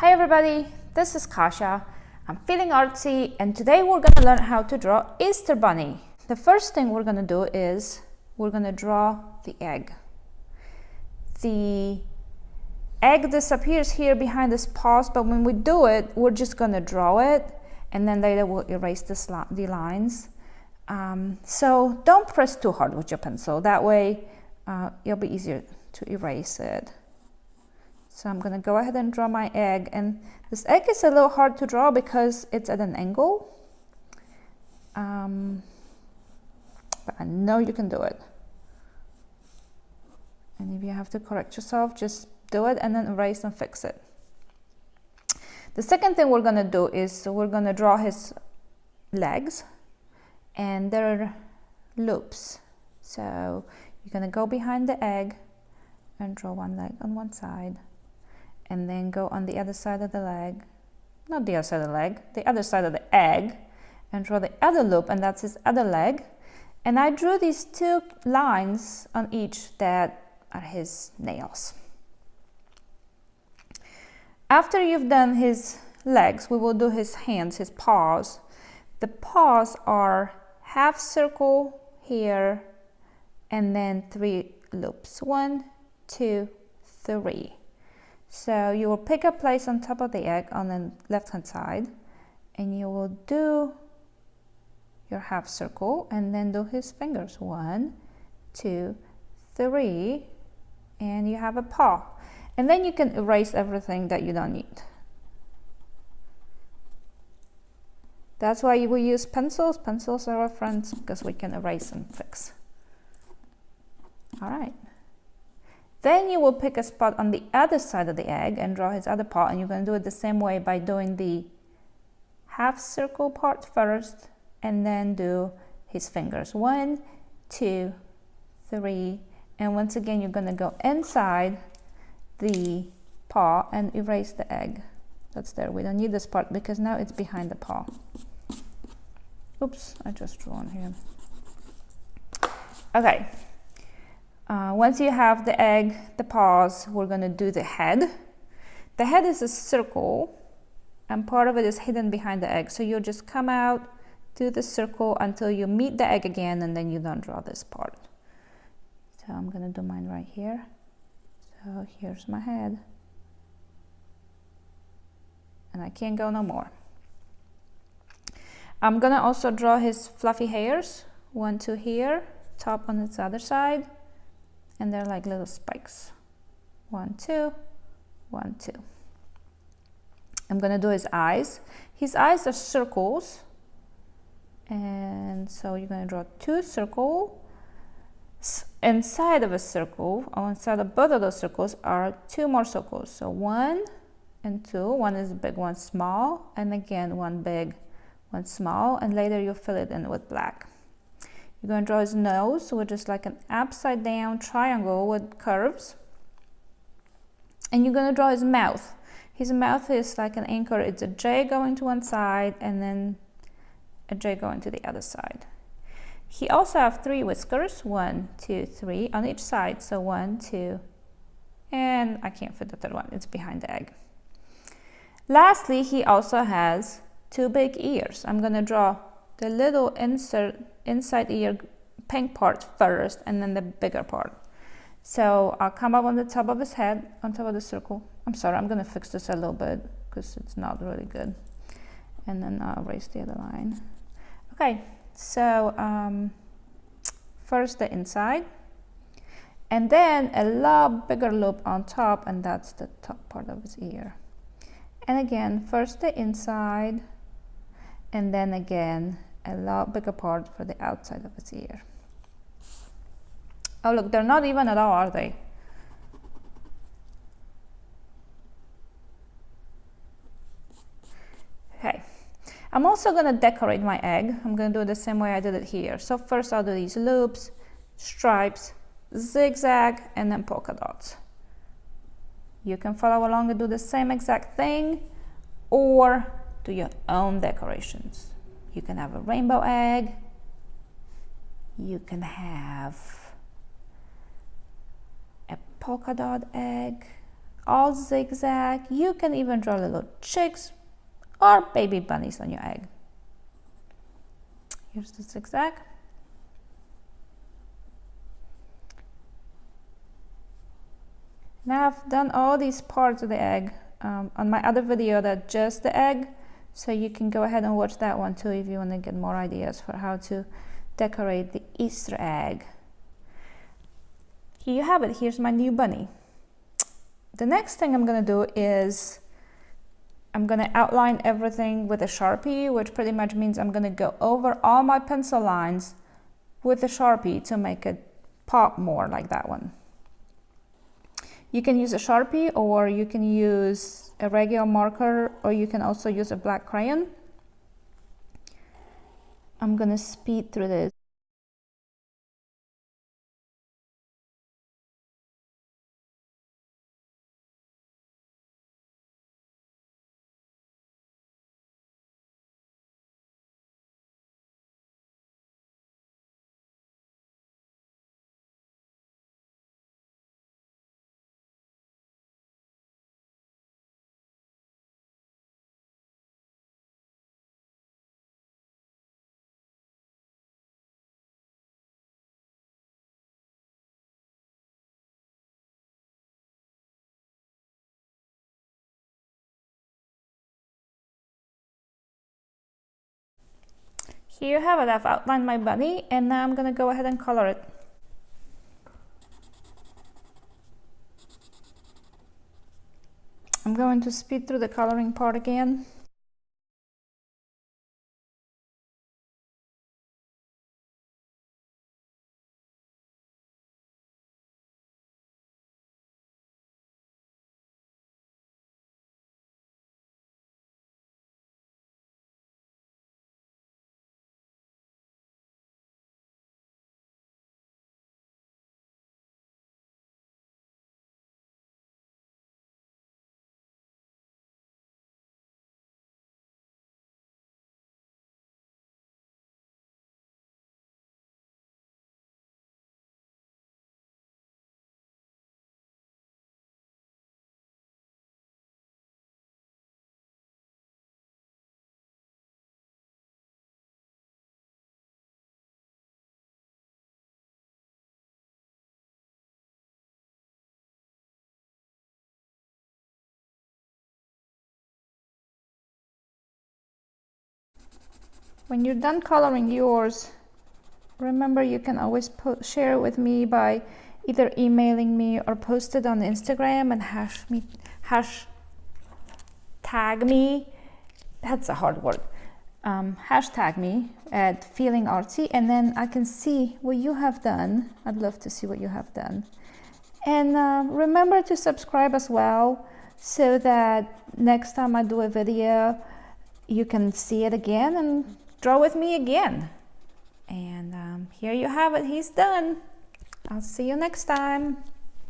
Hi everybody, this is Kasia. I'm feeling artsy and today we're going to learn how to draw Easter Bunny. The first thing we're going to do is we're going to draw the egg. The egg disappears here behind this paws, but when we do it, we're just going to draw it and then later we'll erase the lines. So don't press too hard with your pencil, that way it'll be easier to erase it. So I'm going to go ahead and draw my egg, and this egg is a little hard to draw because it's at an angle, but I know you can do it. And if you have to correct yourself, just do it and then erase and fix it. The second thing we're going to do is we're going to draw his legs, and there are loops. So you're going to go behind the egg and draw one leg on one side, and then go on the other side of the leg, not the other side of the leg, the other side of the egg, and draw the other loop, and that's his other leg. And I drew these two lines on each that are his nails. After you've done his legs, we will do his hands, his paws. The paws are half circle here, and then 3 loops. 1, 2, 3. So you will pick a place on top of the egg on the left hand side, and you will do your half circle and then do his fingers. 1, 2, 3, and you have a paw. And then you can erase everything that you don't need. That's why we use pencils. Pencils are our friends because we can erase and fix. All right. Then you will pick a spot on the other side of the egg and draw his other paw, and you're going to do it the same way by doing the half circle part first and then do his fingers. 1, 2, 3, and once again you're going to go inside the paw and erase the egg that's there. We don't need this part because now it's behind the paw. Oops, I just drew on here. Okay. Once you have the egg, the paws, we're going to do the head. The head is a circle, and part of it is hidden behind the egg. So you'll just come out, do the circle until you meet the egg again, and then you don't draw this part. So I'm going to do mine right here. So here's my head. And I can't go no more. I'm going to also draw his fluffy hairs. 1, 2 here, top on its other side. And they're like little spikes. 1, 2, 1, 2. I'm going to do his eyes. His eyes are circles. And so you're going to draw 2 circles. Inside of a circle, or inside of both of those circles, are 2 more circles. So 1 and 2. One is big, one small. And again, one big, one small. And later you'll fill it in with black. You're going to draw his nose, which is like an upside down triangle with curves. And you're going to draw his mouth. His mouth is like an anchor. It's a J going to one side and then a J going to the other side. He also has 3 whiskers, 1, 2, 3 on each side. So 1, 2, and I can't fit the third one. It's behind the egg. Lastly, he also has 2 big ears. I'm going to draw the little inside ear pink part first and then the bigger part. So I'll come up on the top of his head, on top of the circle. I'm sorry, I'm going to fix this a little bit because it's not really good. And then I'll erase the other line. Okay, so first the inside, and then a lot bigger loop on top, and that's the top part of his ear. And again, first the inside, and then again a lot bigger part for the outside of his ear. Oh look, they're not even at all, are they? Okay, I'm also going to decorate my egg. I'm going to do it the same way I did it here. So first I'll do these loops, stripes, zigzag, and then polka dots. You can follow along and do the same exact thing, or do your own decorations. You can have a rainbow egg. You can have a polka dot egg. all zigzag. You can even draw little chicks or baby bunnies on your egg. Here's the zigzag. Now I've done all these parts of the egg on my other video that's just the egg, so you can go ahead and watch that one too if you want to get more ideas for how to decorate the Easter egg. Here you have it. Here's my new bunny. The next thing I'm going to do is I'm going to outline everything with a Sharpie, which pretty much means I'm going to go over all my pencil lines with a Sharpie to make it pop more like that one. You can use a Sharpie, or you can use a regular marker, or you can also use a black crayon. I'm going to speed through this. Here you have it. I've outlined my bunny, and now I'm going to go ahead and color it. I'm going to speed through the coloring part again. When you're done coloring yours, remember you can always share it with me by either emailing me or post it on Instagram and hashtag me. That's a hard word. Hashtag me at Feeling Artsy, and then I can see what you have done. I'd love to see what you have done. And remember to subscribe as well, so that next time I do a video, you can see it again and draw with me again. And here you have it. He's done. I'll see you next time.